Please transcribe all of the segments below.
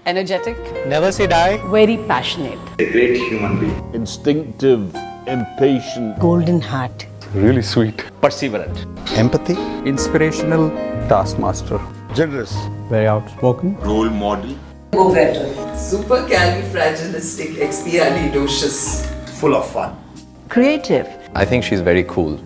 Energetic. Never say die. Very passionate. A great human being. Instinctive, impatient. Golden heart. Really sweet. Perseverant. Empathy. Inspirational. Taskmaster. Generous. Very outspoken. Role model. Go-getter. Supercalifragilisticexpialidocious. Full of fun. Creative. I think she's very cool.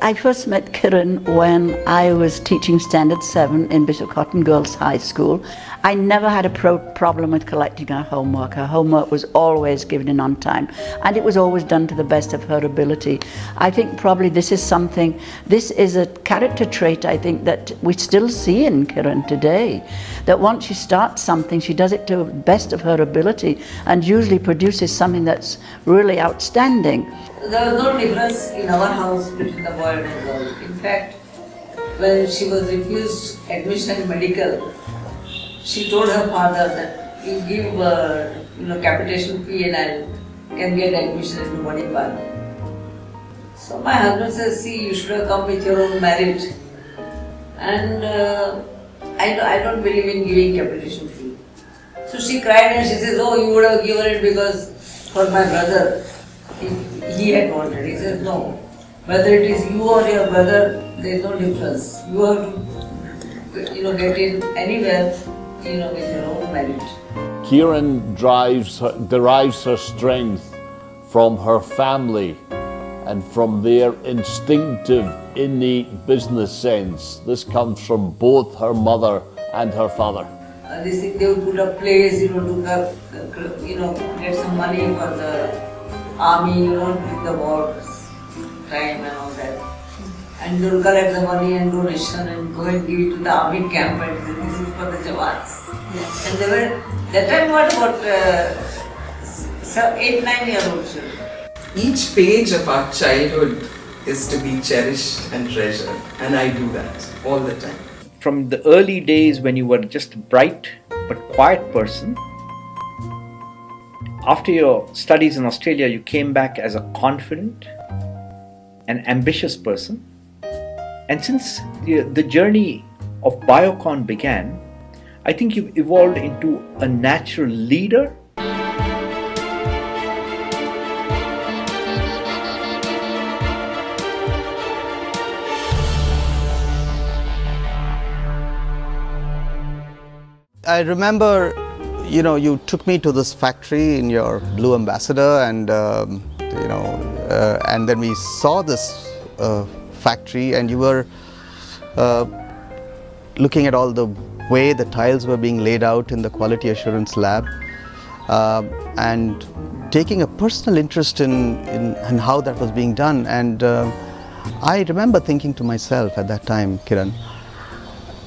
I first met Kiran when I was teaching Standard 7 in Bishop Cotton Girls High School. I never had a problem with collecting her homework. Her homework was always given in on time, and it was always done to the best of her ability. I think probably this is a character trait I think that we still see in Kiran today, that once she starts something, she does it to the best of her ability and usually produces something that's really outstanding. There was no difference in our house between the boy and the girl. In fact, when she was refused admission in medical, she told her father that you give capitation fee and I can get admission into Manipal. So my husband says, see, you should have come with your own merit. And I don't believe in giving capitation fee. So she cried and she says, oh, you would have given it because for my brother. He had wanted. He says, no. Whether it is you or your brother, there is no difference. You have to, get in anywhere, with your own merit. Kieran derives her strength from her family and from their instinctive, innate business sense. This comes from both her mother and her father. They would put up plays, get some money for the army, with the war time and all that. And they will collect the money and donation and go and give it to the army camp and say, this is for the Jawans. Yeah. And they were, that time about 8-9-year-old children. Each page of our childhood is to be cherished and treasured, and I do that all the time. From the early days when you were just a bright but quiet person, after your studies in Australia, you came back as a confident and ambitious person. And since the journey of Biocon began, I think you've evolved into a natural leader. I remember, you took me to this factory in your Blue Ambassador, and and then we saw this factory, and you were looking at all the way the tiles were being laid out in the quality assurance lab, and taking a personal interest in how that was being done. And I remember thinking to myself at that time, Kiran,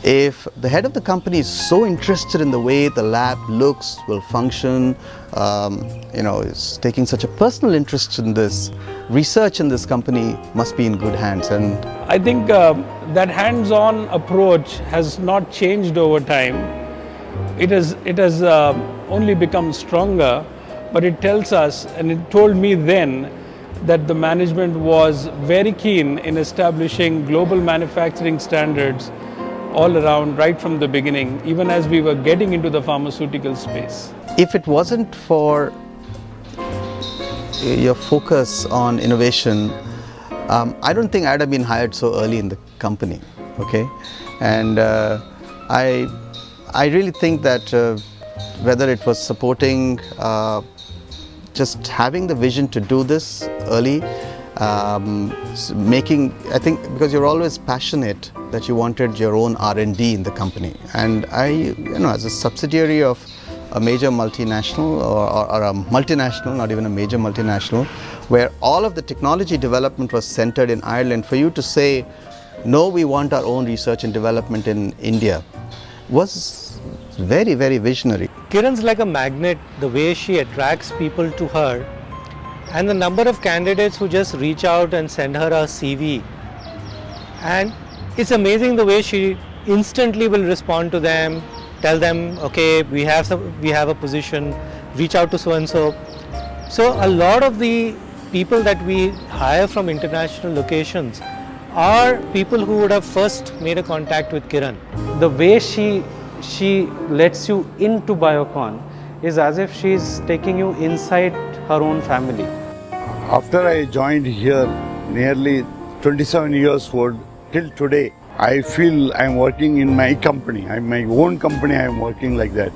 if the head of the company is so interested in the way the lab looks, will function, is taking such a personal interest in this, research in this company must be in good hands. And I think that hands-on approach has not changed over time. It has only become stronger, but it tells us, and it told me then, that the management was very keen in establishing global manufacturing standards all around, right from the beginning, even as we were getting into the pharmaceutical space. If it wasn't for your focus on innovation, I don't think I'd have been hired so early in the company, okay? And I really think that whether it was supporting, just having the vision to do this early, I think because you're always passionate that you wanted your own R&D in the company. And as a subsidiary of a major multinational or a multinational, not even a major multinational, where all of the technology development was centered in Ireland, for you to say, no, we want our own research and development in India, was very, very visionary. Kiran's like a magnet, the way she attracts people to her, and the number of candidates who just reach out and send her a CV. And it's amazing the way she instantly will respond to them, tell them, okay, we have a position, reach out to so and so. So a lot of the people that we hire from international locations are people who would have first made a contact with Kiran. The way she lets you into Biocon is as if she's taking you inside her own family. After I joined here, nearly 27 years old, till today, I feel I'm working in my company. I'm my own company, I'm working like that.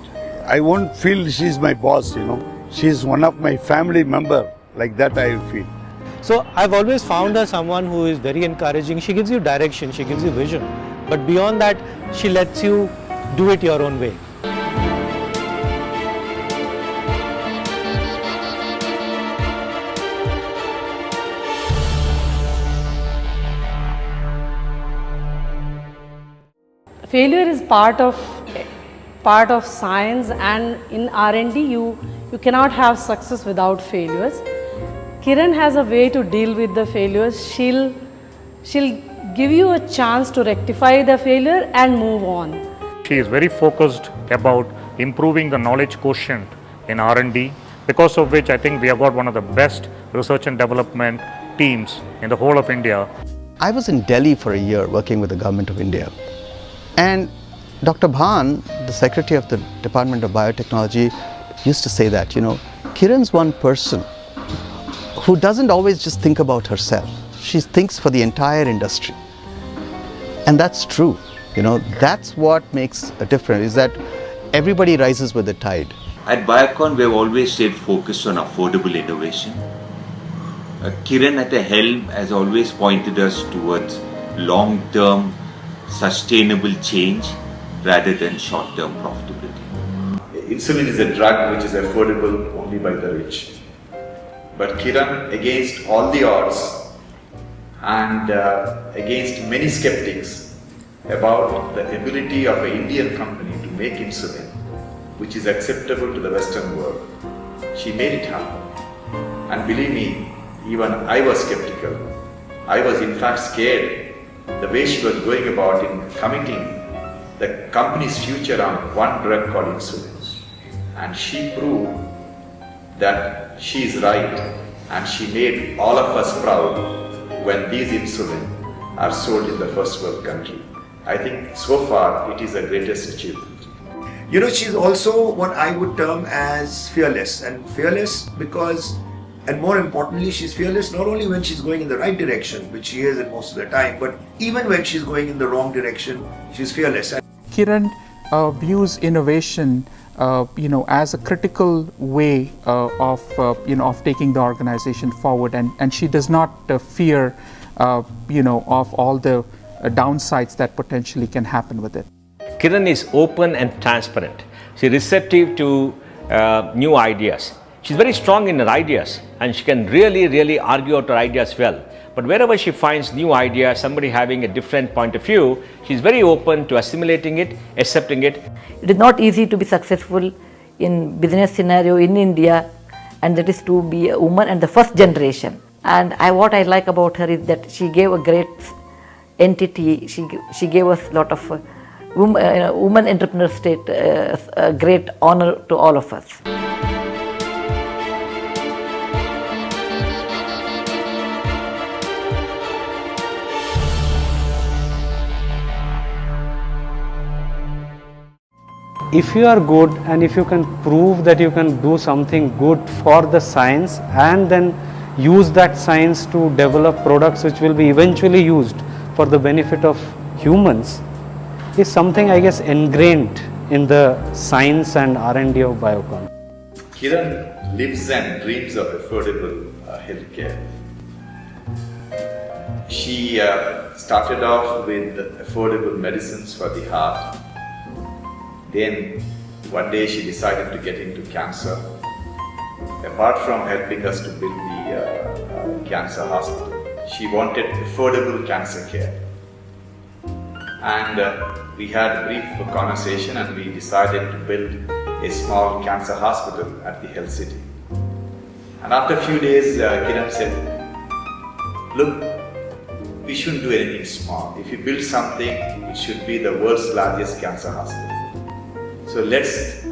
I won't feel she's my boss, you know. She's one of my family member, like that I feel. So I've always found her someone who is very encouraging. She gives you direction, she gives you vision. But beyond that, she lets you do it your own way. Failure is part of science, and in R&D you cannot have success without failures. Kiran has a way to deal with the failures. She'll give you a chance to rectify the failure and move on. She is very focused about improving the knowledge quotient in R&D, because of which I think we have got one of the best research and development teams in the whole of India. I was in Delhi for a year working with the government of India. And Dr. Bhan, the Secretary of the Department of Biotechnology, used to say that, you know, Kiran's one person who doesn't always just think about herself. She thinks for the entire industry. And that's true. You know, that's what makes a difference, is that everybody rises with the tide. At Biocon, we have always stayed focused on affordable innovation. Kiran at the helm has always pointed us towards long-term sustainable change rather than short-term profitability. Insulin is a drug which is affordable only by the rich. But Kiran, against all the odds and against many skeptics about the ability of an Indian company to make insulin, which is acceptable to the Western world, she made it happen. And believe me, even I was skeptical. I was in fact scared the way she was going about in committing the company's future on one drug called insulin. And she proved that she is right, and she made all of us proud when these insulin are sold in the first world country. I think so far it is the greatest achievement. You know, she's also what I would term as fearless, and fearless because, and more importantly, she's fearless not only when she's going in the right direction, which she is most of the time, but even when she's going in the wrong direction, she's fearless. Kiran views innovation, as a critical way of taking the organization forward, and she does not fear, of all the downsides that potentially can happen with it. Kiran is open and transparent. She's receptive to new ideas. She's very strong in her ideas, and she can really argue out her ideas well. But wherever she finds new ideas, somebody having a different point of view, she's very open to assimilating it, accepting it. It is not easy to be successful in business scenario in India, and that is to be a woman and the first generation. And what I like about her is that she gave a great entity. She gave us a lot of woman entrepreneur state, a great honor to all of us. If you are good and if you can prove that you can do something good for the science and then use that science to develop products which will be eventually used for the benefit of humans, is something I guess ingrained in the science and R&D of Biocon. Kiran lives and dreams of affordable healthcare. She started off with affordable medicines for the heart. Then one day she decided to get into cancer. Apart from helping us to build the cancer hospital, she wanted affordable cancer care. And we had a brief conversation, and we decided to build a small cancer hospital at the health city. And after a few days, Kiran said, look, we shouldn't do anything small. If you build something, it should be the world's largest cancer hospital. So let's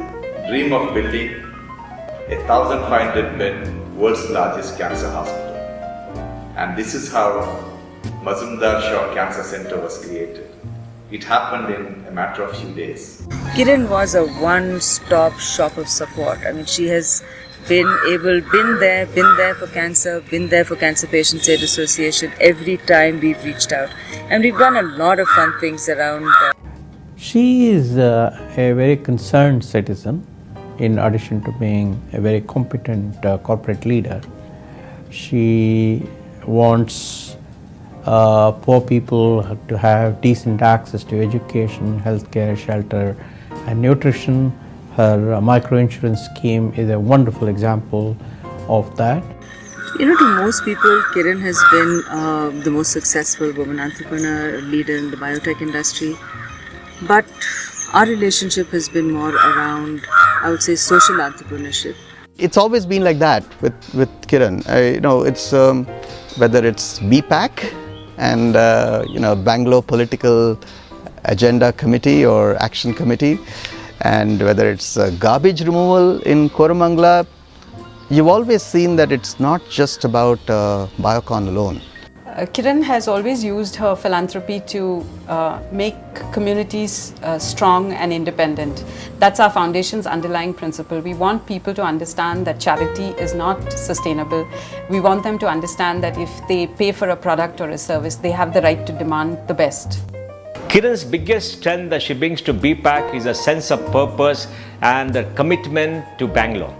dream of building a 1,500 bed world's largest cancer hospital. And this is how Mazumdar Shaw Cancer Center was created. It happened in a matter of few days. Kiran was a one-stop shop of support. I mean, she has been there for cancer, been there for Cancer Patients Aid Association every time we've reached out. And we've done a lot of fun things around. She is a very concerned citizen in addition to being a very competent corporate leader. She wants poor people to have decent access to education, healthcare, shelter and nutrition. Her microinsurance scheme is a wonderful example of that. You know, to most people, Kiran has been the most successful woman entrepreneur, leader in the biotech industry. But our relationship has been more around, I would say, social entrepreneurship. It's always been like that with Kiran. It's whether it's BPAC and Bangalore Political Agenda Committee or Action Committee, and whether it's garbage removal in Koramangala, you've always seen that it's not just about Biocon alone. Kiran has always used her philanthropy to make communities strong and independent. That's our foundation's underlying principle. We want people to understand that charity is not sustainable. We want them to understand that if they pay for a product or a service, they have the right to demand the best. Kiran's biggest strength that she brings to BPAC is a sense of purpose and a commitment to Bangalore.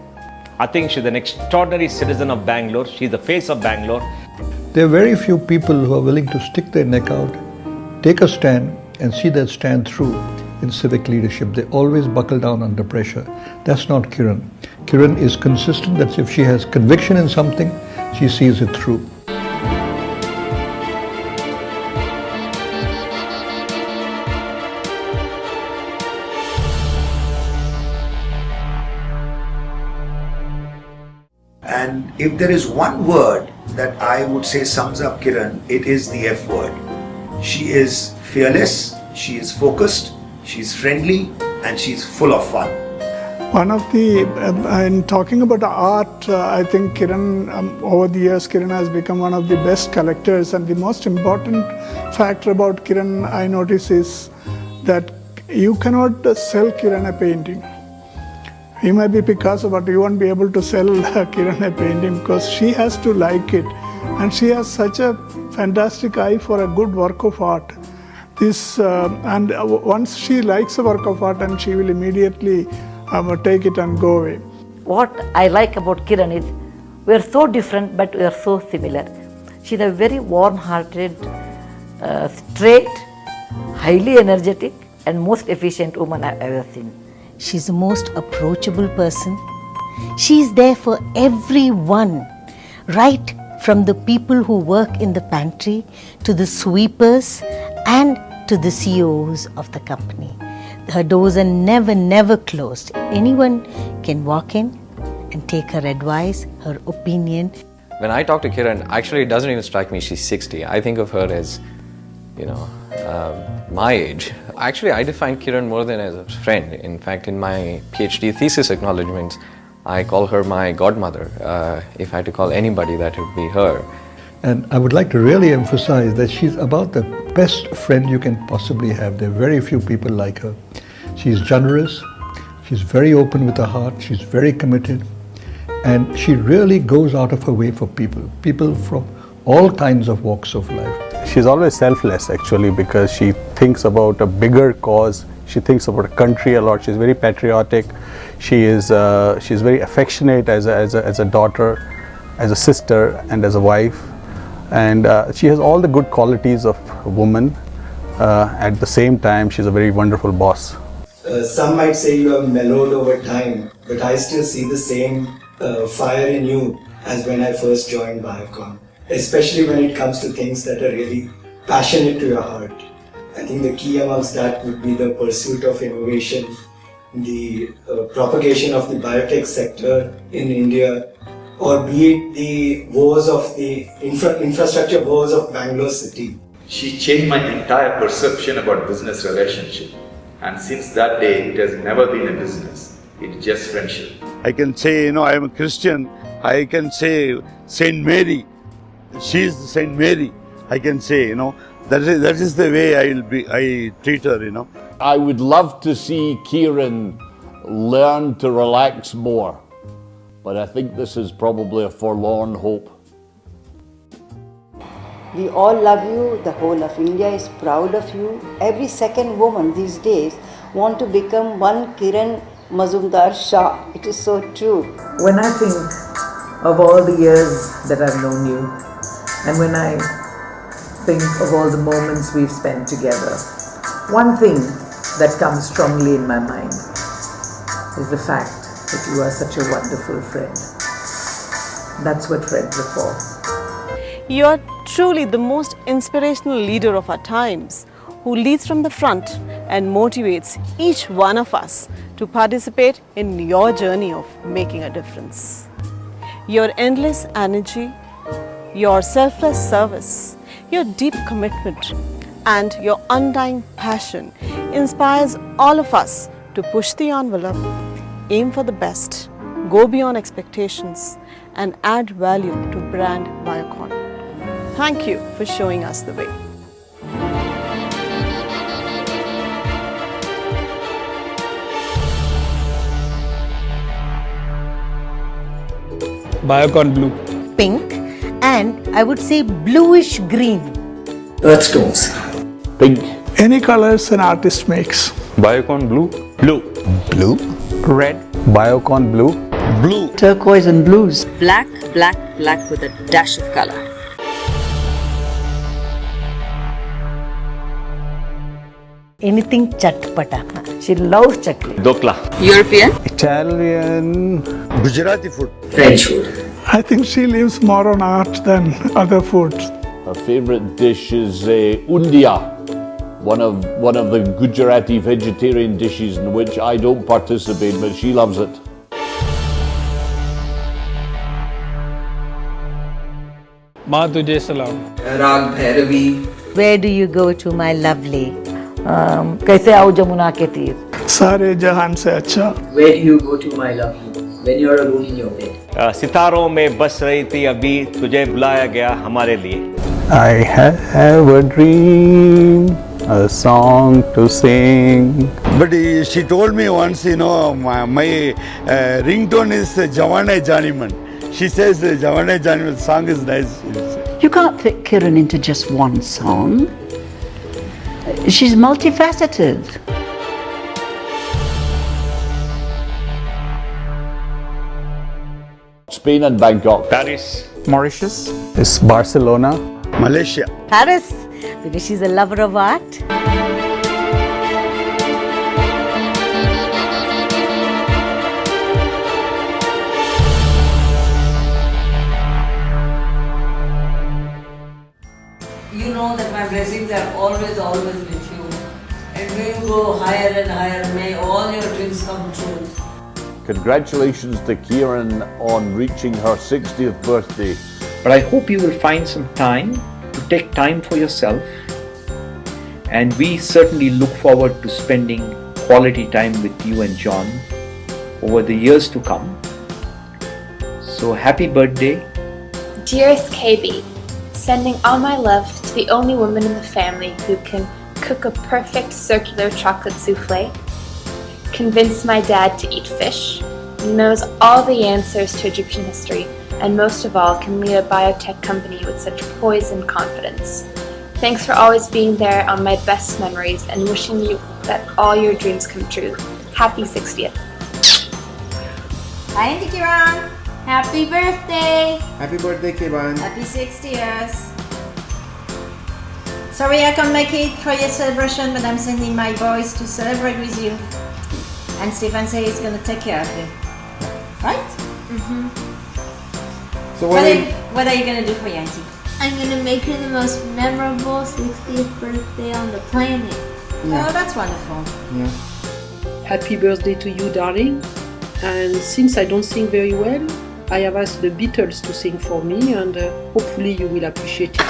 I think she's an extraordinary citizen of Bangalore. She's the face of Bangalore. There are very few people who are willing to stick their neck out, take a stand and see that stand through in civic leadership. They always buckle down under pressure. That's not Kiran. Kiran is consistent. That's if she has conviction in something, she sees it through. And if there is one word that I would say sums up Kiran, it is the F word. She is fearless, she is focused, she's friendly, and she's full of fun. One of the, in talking about art, I think Kiran, over the years, Kiran has become one of the best collectors. And the most important factor about Kiran, I notice, is that you cannot sell Kiran a painting. He might be Picasso, but you won't be able to sell Kiran a painting because she has to like it. And she has such a fantastic eye for a good work of art. And once she likes a work of art, and she will immediately take it and go away. What I like about Kiran is we are so different, but we are so similar. She's a very warm-hearted, straight, highly energetic, and most efficient woman I've ever seen. She's the most approachable person. She's there for everyone, right from the people who work in the pantry to the sweepers and to the CEOs of the company. Her doors are never closed. Anyone can walk in and take her advice, her opinion. When I talk to Kiran, actually it doesn't even strike me she's 60. I think of her as, my age. Actually, I define Kiran more than as a friend. In fact, in my PhD thesis acknowledgements, I call her my godmother. If I had to call anybody, that would be her. And I would like to really emphasize that she's about the best friend you can possibly have. There are very few people like her. She's generous, she's very open with her heart, she's very committed, and she really goes out of her way for people from all kinds of walks of life. She's always selfless actually, because she thinks about a bigger cause. She thinks about a country a lot. She's very patriotic. She's very affectionate as a daughter, as a sister, and as a wife. And she has all the good qualities of a woman. At the same time, she's a very wonderful boss. Some might say you have mellowed over time, but I still see the same fire in you as when I first joined Biocon. Especially when it comes to things that are really passionate to your heart. I think the key amongst that would be the pursuit of innovation, the propagation of the biotech sector in India, or be it the woes of the infrastructure woes of Bangalore city. She changed my entire perception about business relationship. And since that day, it has never been a business. It's just friendship. I can say, I am a Christian. I can say Saint Mary. she is Saint Mary, I can say, you know. That is the way I treat her, you know. I would love to see Kieran learn to relax more, but I think this is probably a forlorn hope. We all love you, the whole of India is proud of you. Every second woman these days want to become one Kiran Mazumdar Shah. It is so true. When I think of all the years that I've known you, and when I think of all the moments we've spent together, one thing that comes strongly in my mind is the fact that you are such a wonderful friend. That's what friends are for. You are truly the most inspirational leader of our times, who leads from the front and motivates each one of us to participate in your journey of making a difference. Your endless energy, your selfless service, your deep commitment, and your undying passion inspires all of us to push the envelope, aim for the best, go beyond expectations, and add value to brand Biocon. Thank you for showing us the way. Biocon blue. Pink, and I would say bluish green. Earth tones. Pink. Any colors an artist makes. Biocon blue. Blue. Blue. Red. Biocon blue. Blue. Turquoise and blues. Black, black, black with a dash of color. Anything chatpata. She loves chakli. Dokla. European. Italian. Gujarati food. French food. I think she lives more on art than other foods. Her favourite dish is undia, one of the Gujarati vegetarian dishes in which I don't participate, but she loves it. माँ तुझे सलाम. Rag Bhairavi. Where do you go to, my lovely? कैसे आओ जमुना के तीर? सारे जहान से अच्छा. Where do you go to, my lovely, when you're alone in your bed? सितारों में बस रही थी अभी, तुझे बुलाया गया हमारे लिए. I have a dream, a song to sing. But she told me once, you know, my ringtone is Jawane Janiman. She says Jawane Janiman song is nice. You can't fit Kiran into just one song. She's multifaceted. Spain and Bangkok. Paris. Mauritius. It's Barcelona. Malaysia. Paris, because she's a lover of art. You know that my blessings are always, always with you. And may you go higher and higher. May all your dreams come true. Congratulations to Kieran on reaching her 60th birthday. But I hope you will find some time to take time for yourself. And we certainly look forward to spending quality time with you and John over the years to come. So happy birthday. Dearest KB, sending all my love to the only woman in the family who can cook a perfect circular chocolate souffle, convince my dad to eat fish, knows all the answers to Egyptian history, and most of all can lead a biotech company with such poise and confidence. Thanks for always being there on my best memories and wishing you that all your dreams come true. Happy 60th. Hi, Auntie Kiran. Happy birthday. Happy birthday, Kiran. Happy 60 years. Sorry I can't make it for your celebration, but I'm sending my boys to celebrate with you. And Stefan says he's going to take care of you. Right? Mm-hmm. So what are you going to do for your auntie? I'm going to make her the most memorable 60th birthday on the planet. Yeah. Oh, that's wonderful. Yeah. Happy birthday to you, darling. And since I don't sing very well, I have asked the Beatles to sing for me, and hopefully you will appreciate it.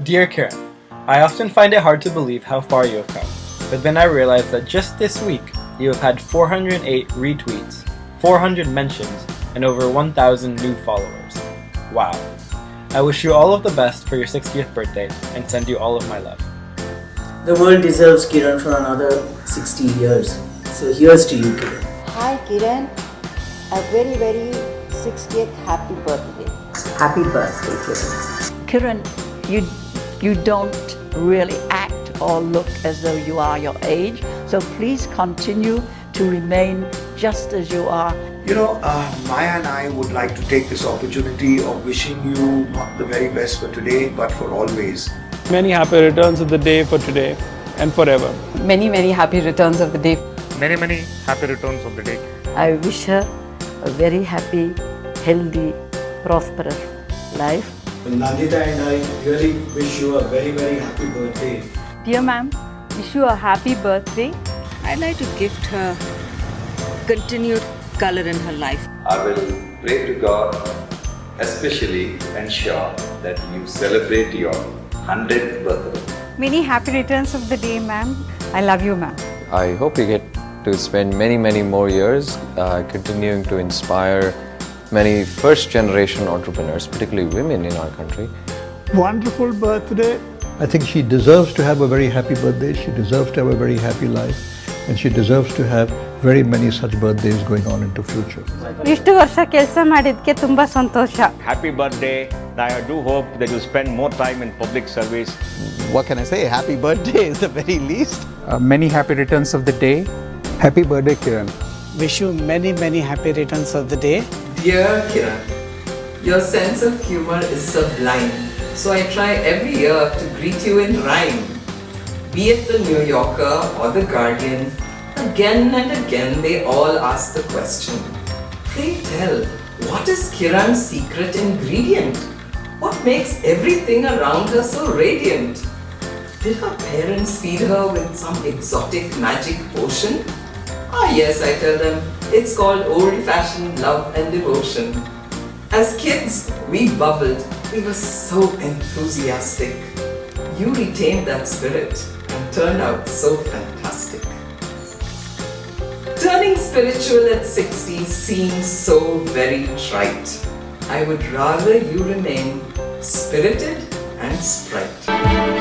Dear Kiran, I often find it hard to believe how far you have come. But then I realized that just this week, you have had 408 retweets, 400 mentions, and over 1,000 new followers. Wow. I wish you all of the best for your 60th birthday and send you all of my love. The world deserves Kiran for another 60 years. So here's to you, Kiran. Hi Kiran, a very, very 60th happy birthday. Happy birthday, Kiran. Kiran, you don't really act or look as though you are your age, so please continue to remain just as you are. You know, Maya and I would like to take this opportunity of wishing you not the very best for today, but for always. Many happy returns of the day for today and forever. Many, many happy returns of the day. Many, many happy returns of the day. I wish her a very happy, healthy, prosperous life. Nandita and I really wish you a very, very happy birthday. Dear ma'am, wish you a happy birthday. I'd like to gift her continued color in her life. I will pray to God, especially ensure that you celebrate your 100th birthday. Many happy returns of the day, ma'am. I love you, ma'am. I hope you get to spend many, many more years continuing to inspire many first-generation entrepreneurs, particularly women in our country. Wonderful birthday. I think she deserves to have a very happy birthday. She deserves to have a very happy life. And she deserves to have very many such birthdays going on into future. ಇಷ್ಟು ವರ್ಷ ಕೆಲಸ ಮಾಡಿದ್ದಕ್ಕೆ ತುಂಬಾ ಸಂತೋಷ. Happy birthday. I do hope that you spend more time in public service. What can I say? Happy birthday is the very least. Many happy returns of the day. Happy birthday, Kiran. Wish you many, many happy returns of the day. Dear Kiran, your sense of humor is sublime. So I try every year to greet you in rhyme. Be it the New Yorker or the Guardian, again and again they all ask the question. Pray tell, what is Kiran's secret ingredient? What makes everything around her so radiant? Did her parents feed her with some exotic magic potion? Ah yes, I tell them, it's called old-fashioned love and devotion. As kids, we bubbled, we were so enthusiastic. You retained that spirit and turned out so fantastic. Turning spiritual at 60 seems so very trite. I would rather you remain spirited and sprite.